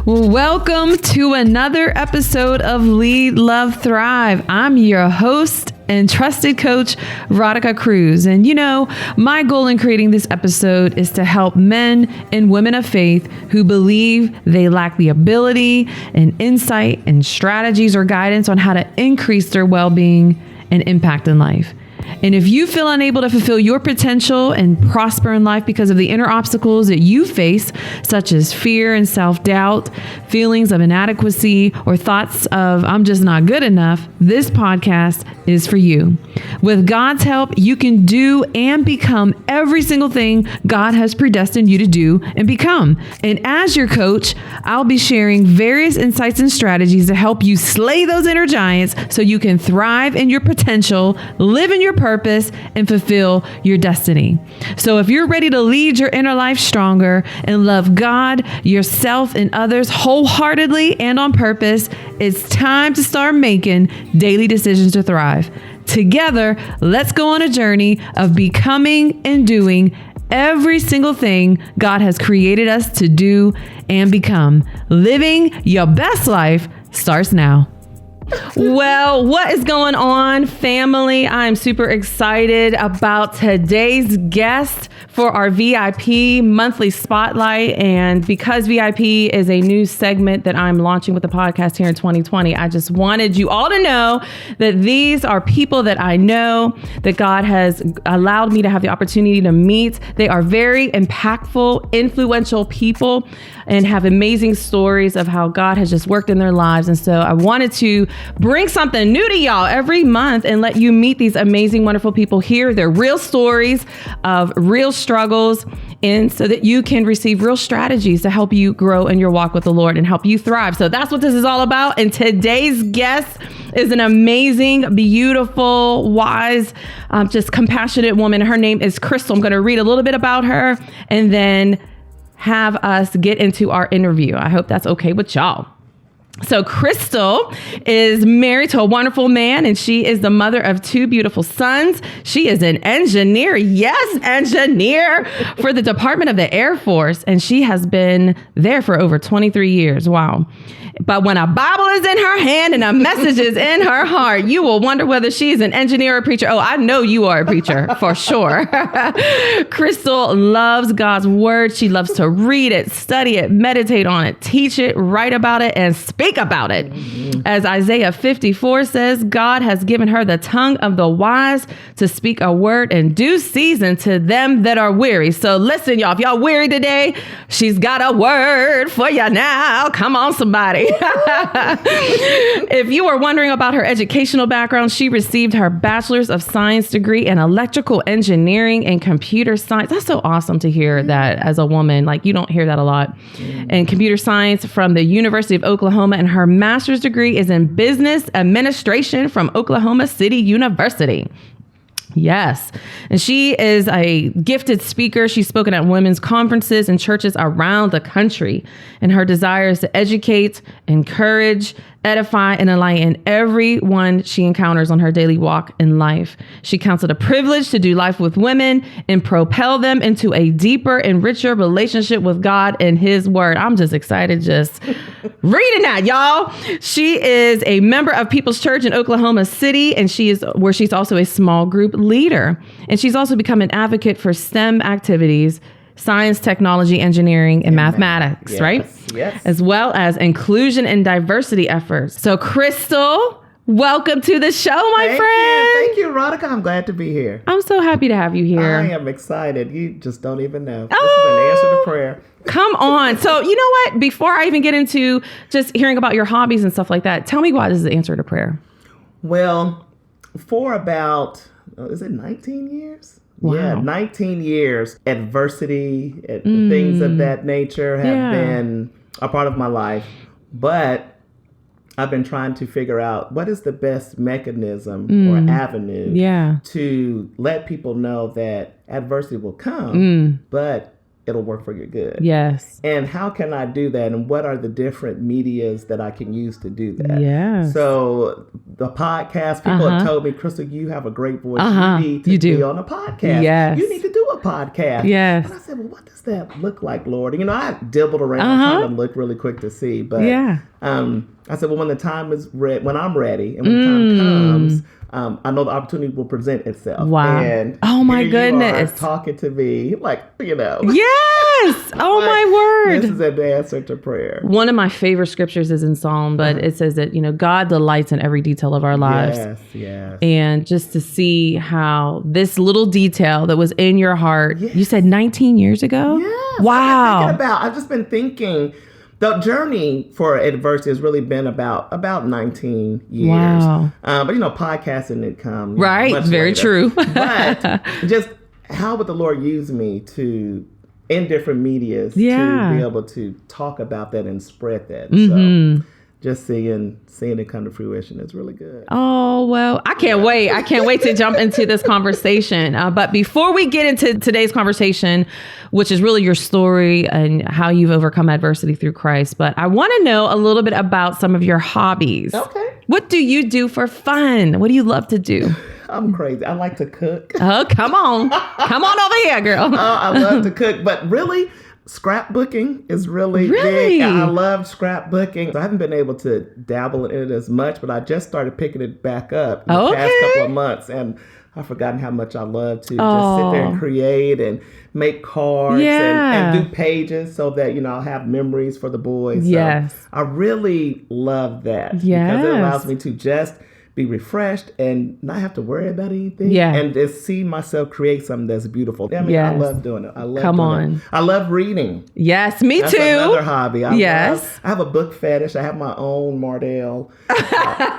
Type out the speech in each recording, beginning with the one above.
Welcome to another episode of Lead, Love, Thrive. I'm your host and trusted coach, Radhika Cruz. And you know, my goal in creating this episode is to help men and women of faith who believe they lack the ability and insight and strategies or guidance on how to increase their well-being and impact in life. And if you feel unable to fulfill your potential and prosper in life because of the inner obstacles that you face, such as fear and self-doubt, feelings of inadequacy, or thoughts of I'm just not good enough, this podcast is for you. With God's help, you can do and become every single thing God has predestined you to do and become. And as your coach, I'll be sharing various insights and strategies to help you slay those inner giants so you can thrive in your potential, live in your purpose, and fulfill your destiny. So if you're ready to lead your inner life stronger and love God, yourself, and others wholeheartedly and on purpose, it's time to start making daily decisions to thrive. Together, let's go on a journey of becoming and doing every single thing God has created us to do and become. Living your best life starts now. Well, what is going on, family? I'm super excited about today's guest for our VIP monthly spotlight. And because VIP is a new segment that I'm launching with the podcast here in 2020, I just wanted you all to know that these are people that I know, that God has allowed me to have the opportunity to meet. They are very impactful, influential people and have amazing stories of how God has just worked in their lives. And so I wanted to bring something new to y'all every month and let you meet these amazing, wonderful people, hear their real stories of real struggles, and so that you can receive real strategies to help you grow in your walk with the Lord and help you thrive. So that's what this is all about. And today's guest is an amazing, beautiful, wise, just compassionate woman. Her name is Crystal. I'm going to read a little bit about her and then have us get into our interview. I hope that's okay with y'all. So Crystal is married to a wonderful man, and she is the mother of two beautiful sons. She is an engineer, yes, engineer for the Department of the Air Force, and she has been there for over 23 years. Wow. But when a Bible is in her hand and a message is in her heart, you will wonder whether she's an engineer or a preacher. Oh, I know you are a preacher for sure. Crystal loves God's word. She loves to read it, study it, meditate on it, teach it, write about it, and speak about it. Mm-hmm. As Isaiah 54 says, God has given her the tongue of the wise to speak a word in due season to them that are weary. So listen, y'all, if y'all weary today, she's got a word for you now. Come on, somebody. If you were wondering about her educational background, she received her Bachelor's of Science degree in electrical engineering and computer science. That's so awesome to hear that as a woman. Like, you don't hear that a lot. And computer science from the University of Oklahoma, and her master's degree is in business administration from Oklahoma City University. Yes. And she is a gifted speaker. She's spoken at women's conferences and churches around the country. And her desire is to educate, encourage, edify, and enlighten everyone she encounters on her daily walk in life. She counts it a privilege to do life with women and propel them into a deeper and richer relationship with God and His Word. I'm just excited just reading that, y'all. She is a member of People's Church in Oklahoma City, and she's also a small group leader. And she's also become an advocate for STEM activities, science, technology, engineering, and mathematics, yes, right? Yes. As well as inclusion and diversity efforts. So Crystal, welcome to the show, my friend. Thank you, Radhika. I'm glad to be here. I'm so happy to have you here. I am excited. You just don't even know. This is an answer to prayer. Come on. So you know what? Before I even get into just hearing about your hobbies and stuff like that, tell me why this is the answer to prayer. Well, for about, is it 19 years? Wow. Yeah, 19 years. Adversity, things of that nature have been a part of my life. But I've been trying to figure out what is the best mechanism or avenue to let people know that adversity will come, but it'll work for your good. Yes. And how can I do that? And what are the different medias that I can use to do that? Yes. So the podcast, people have told me, Crystal, you have a great voice. You need to be on a podcast. Yes. You need to do a a podcast. Yes. And I said, well, what does that look like, Lord? And, I dabbled around trying to look really quick to see. But I said, well, when the time is ready, when I'm ready and when the time comes, I know the opportunity will present itself. Wow. And oh, my here goodness. You are talking to me like, Yes. Oh, like, my word. This is an answer to prayer. One of my favorite scriptures is in Psalm, but it says that, God delights in every detail of our lives. Yes. And just to see how this little detail that was in your heart, you said 19 years ago? Yes. Wow. I've just been thinking, the journey for adversity has really been about 19 years. Wow. But, podcasting didn't come. Right. Much Very later. true. But just how would the Lord use me in different medias to be able to talk about that and spread that. So just seeing it come to fruition is really good. Oh, well, I can't wait. I can't wait to jump into this conversation. But before we get into today's conversation, which is really your story and how you've overcome adversity through Christ, but I want to know a little bit about some of your hobbies. Okay. What do you do for fun? What do you love to do? I'm crazy. I like to cook. Oh, come on. Come on over here, girl. I love to cook, but really, scrapbooking is really big. I love scrapbooking. I haven't been able to dabble in it as much, but I just started picking it back up in the past couple of months, and I've forgotten how much I love to just sit there and create and make cards and do pages so that, I'll have memories for the boys. Yes. So I really love that because it allows me to just be refreshed and not have to worry about anything. Yeah. And just see myself create something that's beautiful. I love doing it. I love reading. Yes, me That's too. Another hobby. I have a book fetish. I have my own Mardell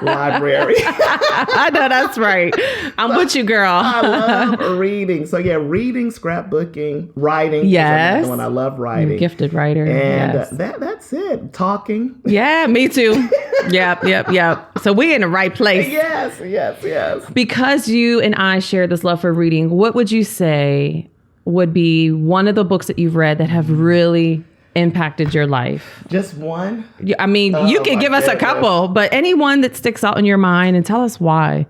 library. I know that's right. I'm with you, girl. I love reading. So reading, scrapbooking, writing. Yes. Is another one. I love writing. You're a gifted writer. And that's it. Talking. Yeah, me too. Yep. So we're in the right place. Yes. Because you and I share this love for reading, what would you say would be one of the books that you've read that have really impacted your life? Just one? I mean, you can give us a couple, but any one that sticks out in your mind and tell us why.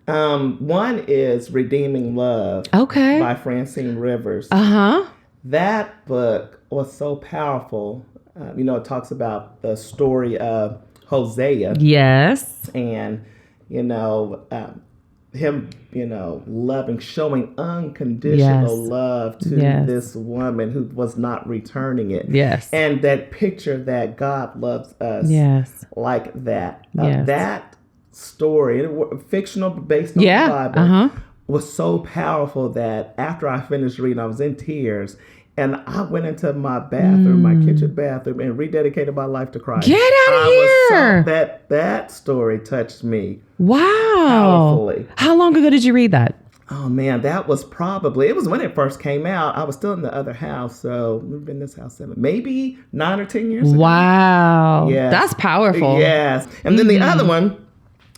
One is Redeeming Love by Francine Rivers. That book was so powerful. It talks about the story of Hosea. Yes. And, him, loving, showing unconditional love to this woman who was not returning it. Yes. And that picture that God loves us like that. That story, fictional, based on the Bible, was so powerful that after I finished reading, I was in tears. And I went into my bathroom, my kitchen bathroom, and rededicated my life to Christ. Get out of here! That story touched me. Wow! Powerfully. How long ago did you read that? Oh man, it was when it first came out. I was still in the other house, so we've been in this house maybe 9 or 10 years ago. Wow! Yes. That's powerful. Yes, and then the other one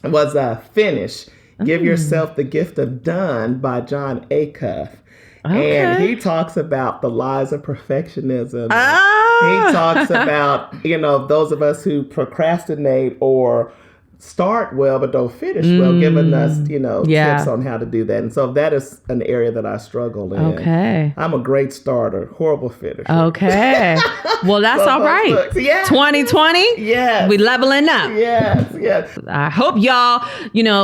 was Finish. Give Yourself the Gift of Done by John Acuff. And he talks about the lies of perfectionism. He talks about, those of us who procrastinate or start well but don't finish well, giving us, tips on how to do that. And so that is an area that I struggle in. Okay. I'm a great starter, horrible finisher. Okay. Well, that's all right. Yeah. 2020? Yes. We leveling up. Yes. I hope y'all,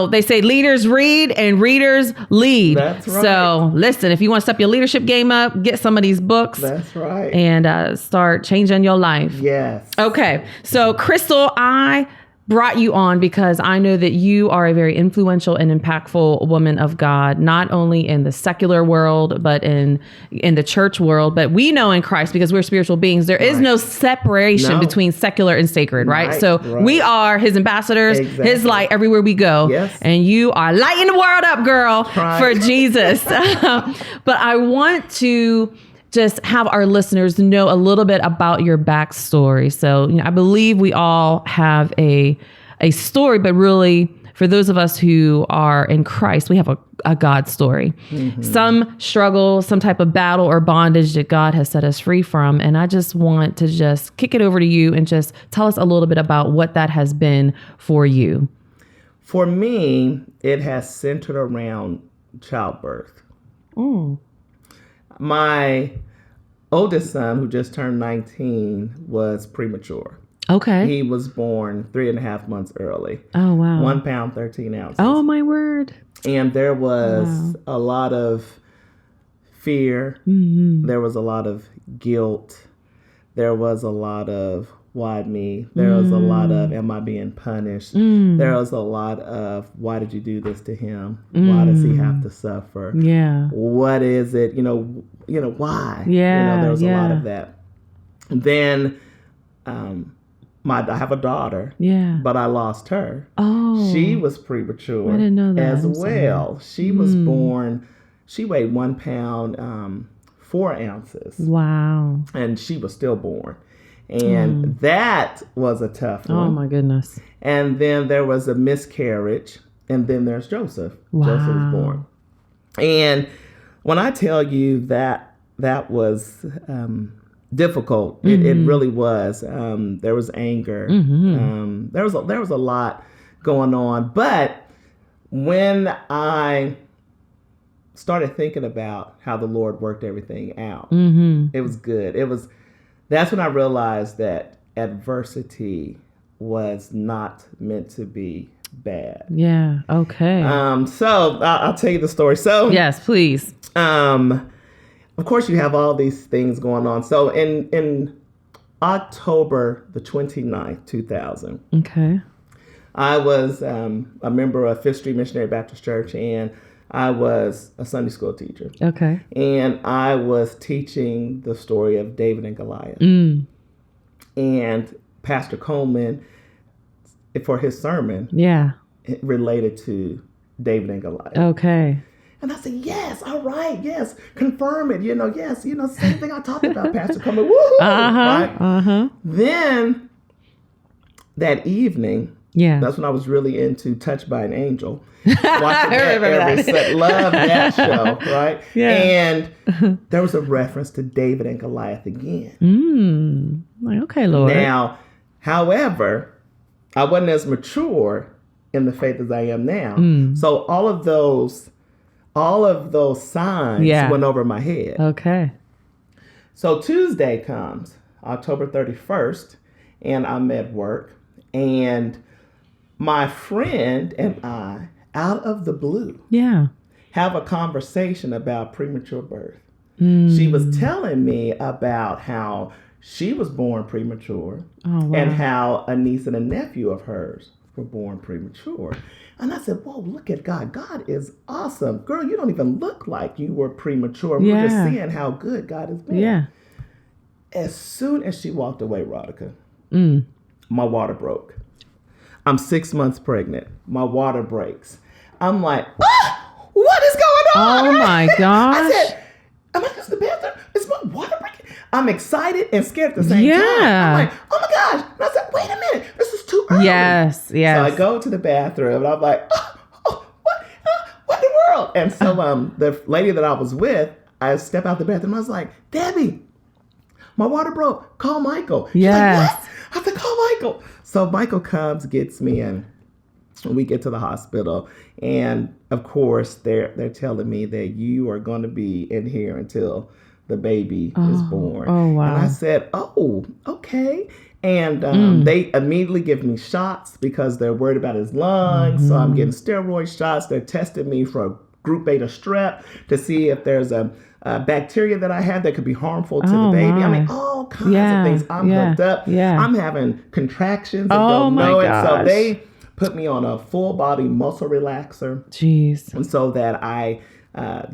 they say leaders read and readers lead. That's right. So listen, if you want to step your leadership game up, get some of these books. That's right. And start changing your life. Yes. Okay. So Crystal, I brought you on because I know that you are a very influential and impactful woman of God, not only in the secular world, but in the church world. But we know in Christ, because we're spiritual beings, there is no separation between secular and sacred, right? So we are his ambassadors, his light everywhere we go. Yes. And you are lighting the world up, girl, for Jesus. But I want to just have our listeners know a little bit about your backstory. So, I believe we all have a story, but really for those of us who are in Christ, we have a God story. Mm-hmm. Some struggle, some type of battle or bondage that God has set us free from. And I just want to just kick it over to you and just tell us a little bit about what that has been for you. For me, it has centered around childbirth. My oldest son, who just turned 19, was premature. Okay. He was born 3.5 months early. Oh, wow. 1 pound, 13 ounces. Oh, my word. And there was a lot of fear. Mm-hmm. There was a lot of guilt. There was a lot of, why me? There was a lot of, am I being punished? There was a lot of, why did you do this to him? Why does he have to suffer? Yeah. What is it? Why? Yeah. There was a lot of that. Then, I have a daughter. Yeah. But I lost her. Oh. She was premature. I didn't know that. As well. She was born, she weighed 1 pound, 4 ounces. Wow. And she was stillborn. And that was a tough one. Oh, my goodness. And then there was a miscarriage. And then there's Joseph. Wow. Joseph was born. And when I tell you that was difficult, it really was. There was anger. There was a lot going on. But when I started thinking about how the Lord worked everything out, it was good. That's when I realized that adversity was not meant to be bad. Yeah. Okay. So I'll tell you the story. So yes, please. Of course, you have all these things going on. So in October the 29th, 2000, okay, I was a member of Fifth Street Missionary Baptist Church, and I was a Sunday school teacher. Okay. And I was teaching the story of David and Goliath. And Pastor Coleman, for his sermon, related to David and Goliath. Okay. And I said, yes, all right, yes, confirm it, yes, same thing I talked about, Pastor Coleman, woohoo, right? Then that evening, that's when I was really into Touched by an Angel. Watching that love that show, right? Yeah. And there was a reference to David and Goliath again. Okay, Lord. Now, however, I wasn't as mature in the faith as I am now. So all of those signs went over my head. Okay. So Tuesday comes, October 31st, and I'm at work, and my friend and I, out of the blue, have a conversation about premature birth. She was telling me about how she was born premature and how a niece and a nephew of hers were born premature. And I said, whoa, look at God. God is awesome. Girl, you don't even look like you were premature. We're just seeing how good God has been. Yeah. As soon as she walked away, Rodica, my water broke. I'm 6 months pregnant. My water breaks. I'm like, what is going on? Oh, my gosh. I said, am I just in the bathroom? Is my water breaking? I'm excited and scared at the same time. I'm like, oh, my gosh. And I said, wait a minute. This is too early. Yes. So I go to the bathroom, and I'm like, what in the world? And so the lady that I was with, I step out the bathroom. I was like, Debbie, my water broke. Call Michael. She's like, what? I said, call Michael. So Michael comes, gets me, and we get to the hospital. And of course, they're telling me that you are going to be in here until the baby is born. Oh, wow. And I said, oh, okay. And they immediately give me shots because they're worried about his lungs. So I'm getting steroid shots. They're testing me for group beta strep to see if there's a bacteria that I have that could be harmful to the baby. I mean, all kinds of things. I'm hooked up. I'm having contractions and don't know it. So they put me on a full body muscle relaxer. Jeez. And so that I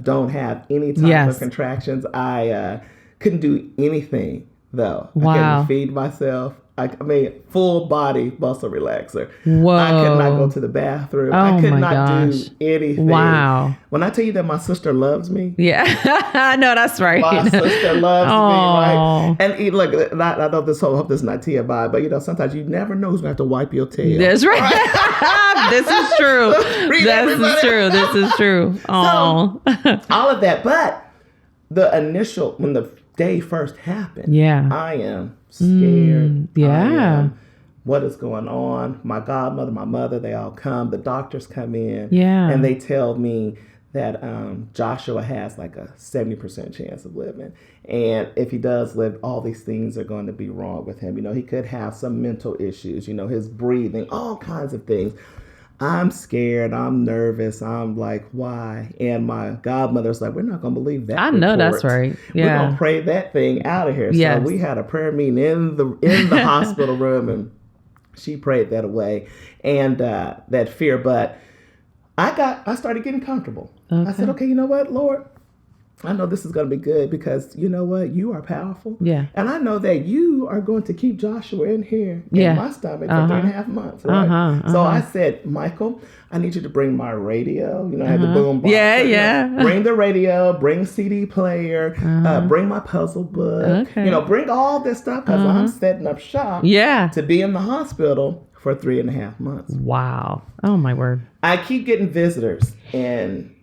don't have any type of contractions. I couldn't do anything, though. Wow. I couldn't feed myself. I mean, full body muscle relaxer. Whoa. I could not go to the bathroom. I could not do anything. Wow. When I tell you that my sister loves me. Yeah. I know that's right. My sister loves me, right? And look, I know this hope this is not TMI, but sometimes you never know who's going to have to wipe your tail. That's right. This is true. This is true. So, all of that. But the initial, when the day first happened, I am scared. What is going on? My godmother, my mother, they all come. The doctors come in, and they tell me Joshua has like a 70% chance of living. And if he does live, all these things are going to be wrong with him. He could have some mental issues, his breathing, all kinds of things. I'm scared. I'm nervous. I'm like, why? And my godmother's like, we're not going to believe that. I know that's right. Yeah. We're going to pray that thing out of here. Yes. So we had a prayer meeting in the hospital room, and she prayed that away and that fear. But I started getting comfortable. Okay. I said, okay, you know what, Lord? I know this is going to be good because you know what? You are powerful. Yeah. And I know that you are going to keep Joshua in here in my stomach for 3.5 months. Right? So I said, Michael, I need you to bring my radio. I had the boom box. Yeah. Bring the radio, bring CD player, bring my puzzle book. Okay. Bring all this stuff because I'm setting up shop to be in the hospital for 3.5 months. Wow. Oh, my word. I keep getting visitors, and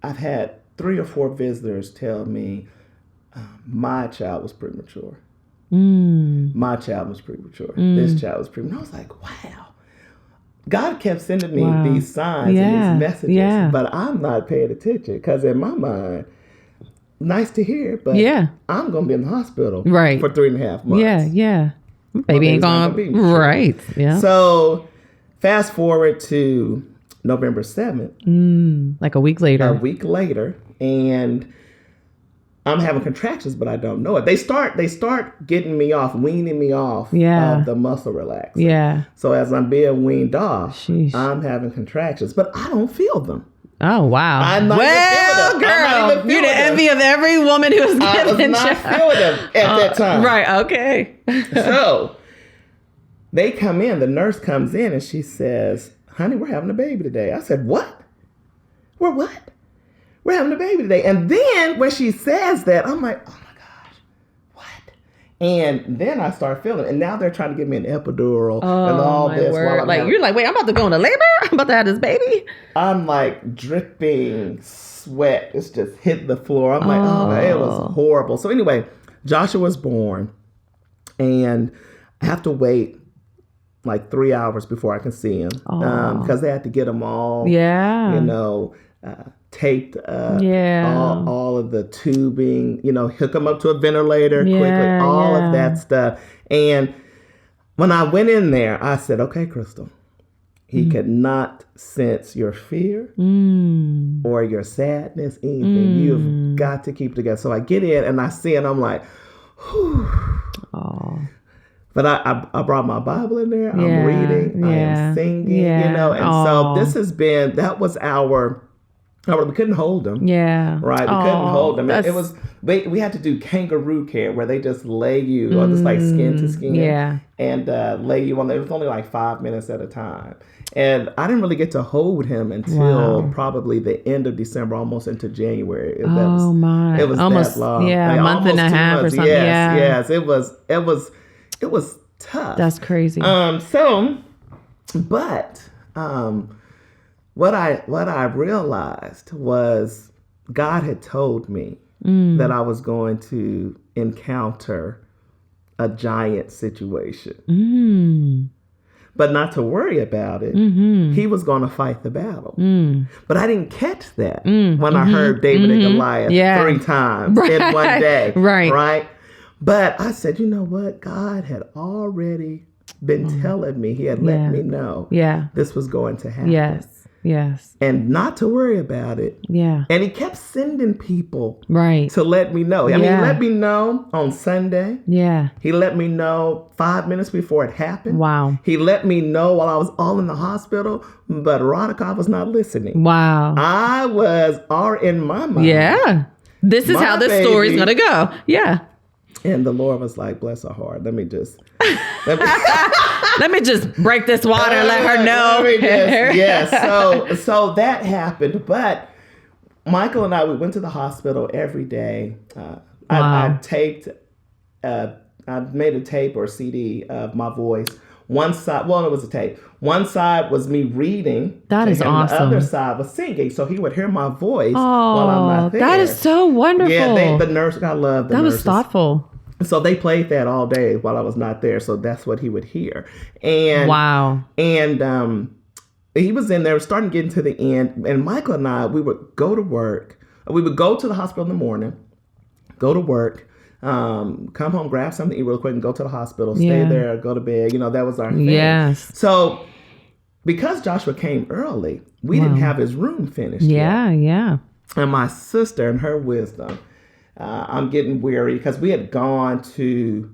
I've had 3 or 4 visitors tell me my child was premature. My child was premature. This child was premature. I was like, wow. God kept sending me these signs and these messages, but I'm not paying attention because in my mind, nice to hear, but I'm going to be in the hospital for 3.5 months. Yeah. Baby ain't going to be right. Yeah. So fast forward to November 7th. Like a week later. And I'm having contractions, but I don't know it. They start getting me off, weaning me off of the muscle relaxer. Yeah. So as I'm being weaned off, I'm having contractions, but I don't feel them. Oh, wow. I'm not well, girl, you're the envy of every woman who was given I was not feeling them at that time. Right. Okay. So they come in, the nurse comes in and she says, honey, we're having a baby today. I said, what? We're what? We're having a baby today. And then when she says that, I'm like, oh my gosh, what? And then I start feeling it. And now they're trying to give me an epidural and all this. While you're like, wait, I'm about to go into labor? I'm about to have this baby? I'm like dripping sweat. It's just hit the floor. I'm like, oh, it was horrible. So anyway, Joshua was born. And I have to wait like 3 hours before I can see him. Because they had to get him all, taped up, all of the tubing, hook him up to a ventilator quickly, all of that stuff. And when I went in there, I said, okay, Crystal, he could not sense your fear or your sadness, anything. You've got to keep it together. So I get in and I see it and I'm like, whew. But I brought my Bible in there. I'm reading. I am singing, And so that was we couldn't hold him. Yeah. Right. We couldn't hold him. It was, we had to do kangaroo care where they just lay you or just like skin to skin. Yeah. And lay you on there. It was only like 5 minutes at a time. And I didn't really get to hold him until probably the end of December, almost into January. It was almost that long. Yeah. Like, a month and a half or something. Yes. It was tough. That's crazy. What I realized was God had told me that I was going to encounter a giant situation. But not to worry about it. He was going to fight the battle. But I didn't catch that when I heard David and Goliath 3 times in one day. Right. But I said, you know what? God had already been telling me. He had let me know this was going to happen. Yes. And not to worry about it. Yeah. And he kept sending people to let me know. I mean, he let me know on Sunday. Yeah. He let me know 5 minutes before it happened. Wow. He let me know while I was all in the hospital, but Veronica was not listening. Wow. I was all in my mind. Yeah. This is how this story's going to go. Yeah. And the Lord was like, bless her heart. Let me just break this water and let her know. So that happened. But Michael and I, we went to the hospital every day. I taped, I made a tape or CD of my voice. One side, it was a tape. One side was me reading. That is awesome. The other side was singing. So he would hear my voice while I'm not there. That is so wonderful. Yeah, the nurse, I love the nurses. That was thoughtful. So they played that all day while I was not there. So that's what he would hear. And he was in there, starting getting to the end. And Michael and I, we would go to work. We would go to the hospital in the morning, go to work, come home, grab something to eat real quick, and go to the hospital, stay there, go to bed. That was our thing. Yes. So because Joshua came early, we didn't have his room finished yet. Yeah. And my sister, in her wisdom, I'm getting weary because we had gone to,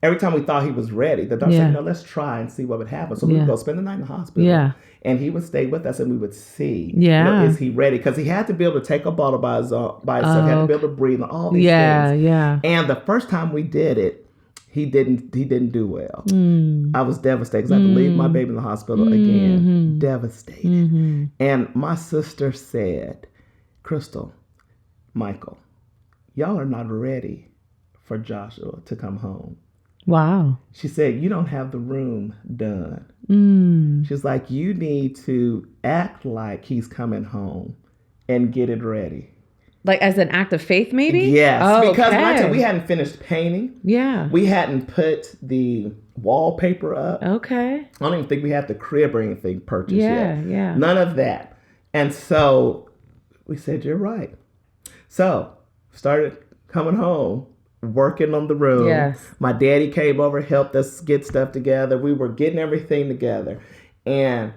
every time we thought he was ready, the doctor said, let's try and see what would happen. So we would go spend the night in the hospital. Yeah. And he would stay with us and we would see, is he ready? Because he had to be able to take a bottle by himself. He had to be able to breathe and all these things. Yeah. And the first time we did it, he didn't do well. I was devastated because I had to leave my baby in the hospital again. Devastated. And my sister said, Crystal, Michael, y'all are not ready for Joshua to come home. Wow. She said, you don't have the room done. She's like, you need to act like he's coming home and get it ready. Like as an act of faith, maybe? Yes. Oh, because we hadn't finished painting. Yeah. We hadn't put the wallpaper up. Okay. I don't even think we had the crib or anything purchased yet. Yeah. None of that. And so we said, you're right. So started coming home, working on the room. Yes. My daddy came over, helped us get stuff together. We were getting everything together. And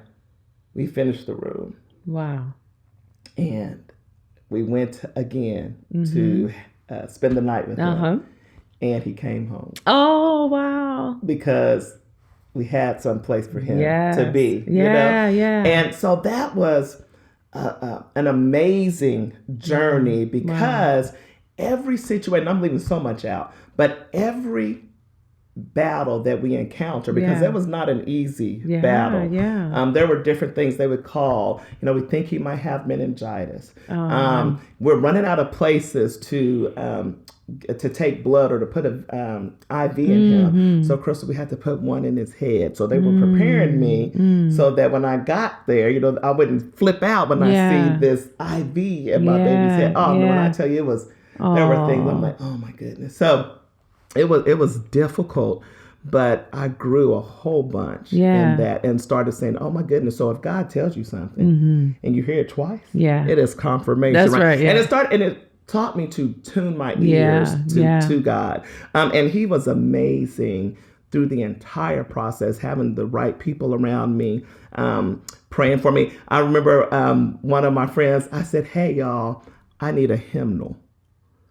we finished the room. Wow. And we went again to spend the night with him. And he came home. Oh, wow. Because we had some place for him to be. Yeah. And so that was an amazing journey because every situation, I'm leaving so much out, but every battle that we encounter, because that was not an easy battle. There were different things they would call, we think he might have meningitis. We're running out of places to take blood or to put an IV in him. So, Crystal, we had to put one in his head. So they were preparing me so that when I got there, I wouldn't flip out when I see this IV in my baby's head. When I tell you, there were things I'm like, oh my goodness. So it was difficult, but I grew a whole bunch in that and started saying, oh my goodness. So if God tells you something and you hear it twice, it is confirmation. That's right. Yeah. And it taught me to tune my ears to God. And he was amazing through the entire process, having the right people around me, praying for me. I remember one of my friends, I said, hey, y'all, I need a hymnal.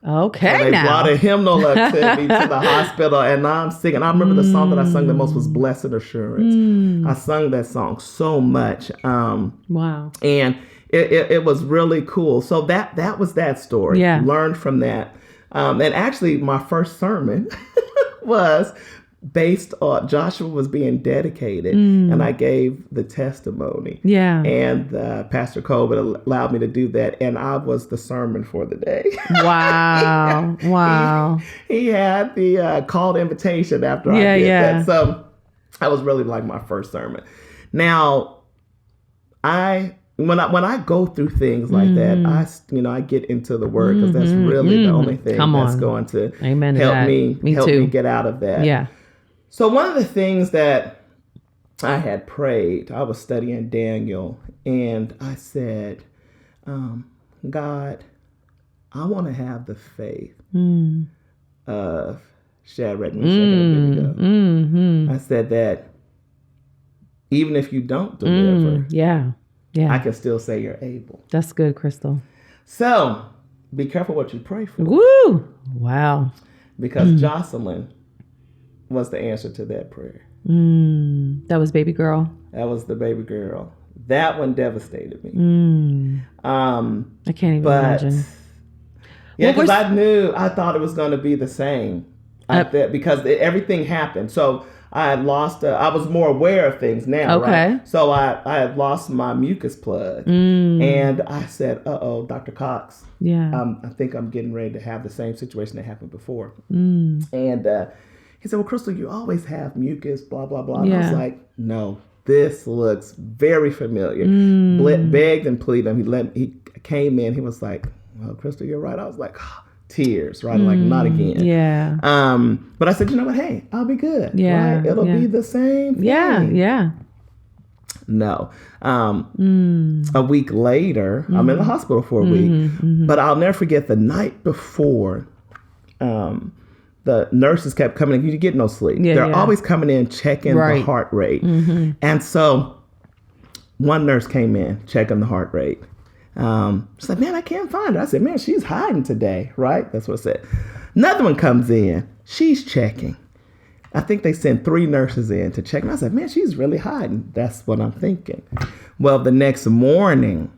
Okay, so they brought a hymnal up to me to the hospital, and I'm singing. I remember the song that I sung the most was Blessed Assurance. I sung that song so much. Wow. And it was really cool. So that was that story. Yeah. Learned from that. And actually, my first sermon was based on Joshua was being dedicated, and I gave the testimony. Yeah. And Pastor Colbert allowed me to do that, and I was the sermon for the day. Wow. Wow. He had the called invitation after I did that. So that was really like my first sermon. Now, when I go through things like that, I get into the word because that's really the only thing that's going to help me get out of that. Yeah. So one of the things that I had prayed, I was studying Daniel, and I said, God, I want to have the faith of Shadrach, Meshach, and Abednego. I said that even if you don't deliver, I can still say you're able. That's good, Crystal. So be careful what you pray for. Woo! Wow. Because Jocelyn was the answer to that prayer. That was baby girl. That was the baby girl. That one devastated me. I can't even imagine. Yeah, because I thought it was going to be the same. Because everything happened. So I had lost, I was more aware of things now, right? So I had lost my mucus plug. And I said, Dr. Cox, I think I'm getting ready to have the same situation that happened before. And he said, well, Crystal, you always have mucus, blah, blah, blah. And I was like, no, this looks very familiar. Begged and pleaded him. He came in, he was like, well, Crystal, you're right. I was like, tears, right? Like, not again. Yeah. But I said, you know what? Hey, I'll be good. Yeah. Right? It'll be the same thing. Yeah. No. A week later, I'm in the hospital for a week, but I'll never forget the night before, the nurses kept coming in. You get no sleep. They're always coming in, checking the heart rate. And so one nurse came in, checking the heart rate. She's like, man, I can't find her. I said, man, she's hiding today, right? That's what I said. Another one comes in. She's checking. I think they sent 3 nurses in to check. And I said, man, she's really hiding. That's what I'm thinking. Well, the next morning,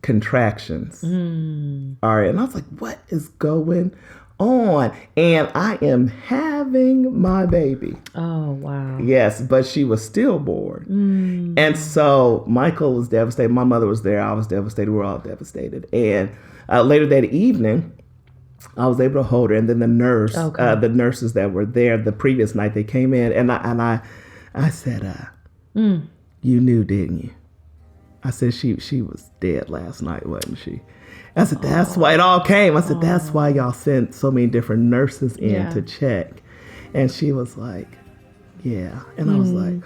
contractions. All right. And I was like, what is going on? And I am having my baby. Oh, wow. Yes, but she was stillborn. And so Michael was devastated. My mother was there. I was devastated. We were all devastated. And later that evening, I was able to hold her, and then the nurses that were there the previous night, they came in, and I said, "You knew, didn't you?" I said, "She was dead last night, wasn't she?" I said, "That's why it all came." I said, "That's why y'all sent so many different nurses in to check," and she was like, "Yeah," and I was like.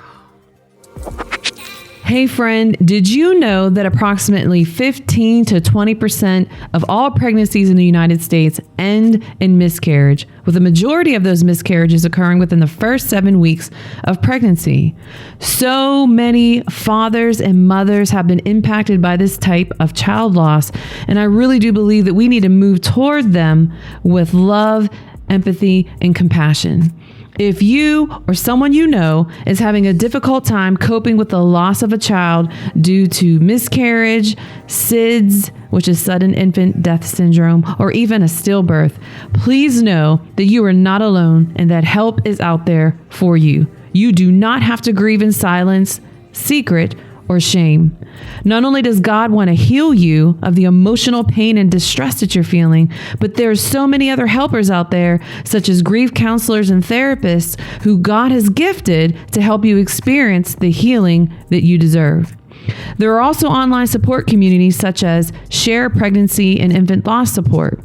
Hey friend, did you know that approximately 15 to 20% of all pregnancies in the United States end in miscarriage, with the majority of those miscarriages occurring within the first 7 weeks of pregnancy? So many fathers and mothers have been impacted by this type of child loss, and I really do believe that we need to move toward them with love, empathy, and compassion. If you or someone you know is having a difficult time coping with the loss of a child due to miscarriage, SIDS, which is sudden infant death syndrome, or even a stillbirth, please know that you are not alone and that help is out there for you. You do not have to grieve in silence, secret, or shame. Not only does God want to heal you of the emotional pain and distress that you're feeling, but there are so many other helpers out there, such as grief counselors and therapists, who God has gifted to help you experience the healing that you deserve. There are also online support communities such as Share Pregnancy and Infant Loss Support.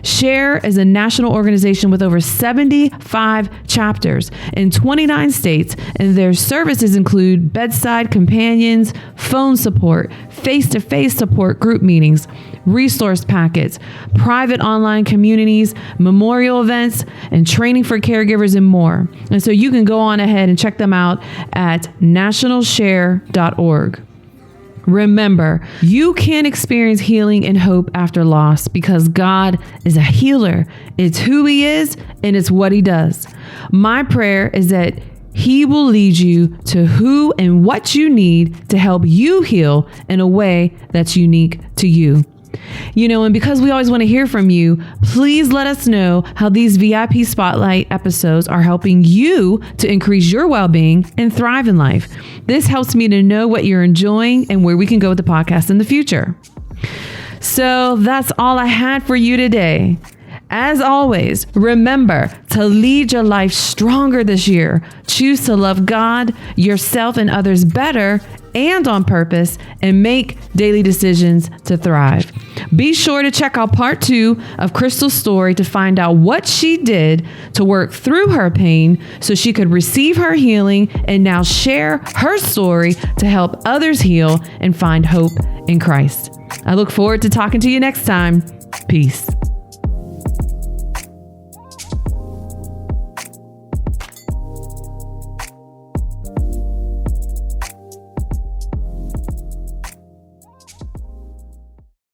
Share is a national organization with over 75 chapters in 29 states, and their services include bedside companions, phone support, face-to-face support group meetings, resource packets, private online communities, memorial events, and training for caregivers and more. And so you can go on ahead and check them out at nationalshare.org. Remember, you can experience healing and hope after loss because God is a healer. It's who He is and it's what He does. My prayer is that He will lead you to who and what you need to help you heal in a way that's unique to you. You know, and because we always want to hear from you, please let us know how these VIP Spotlight episodes are helping you to increase your well-being and thrive in life. This helps me to know what you're enjoying and where we can go with the podcast in the future. So that's all I had for you today. As always, remember to lead your life stronger this year. Choose to love God, yourself, and others better and on purpose, and make daily decisions to thrive. Be sure to check out part 2 of Crystal's story to find out what she did to work through her pain so she could receive her healing and now share her story to help others heal and find hope in Christ. I look forward to talking to you next time. Peace.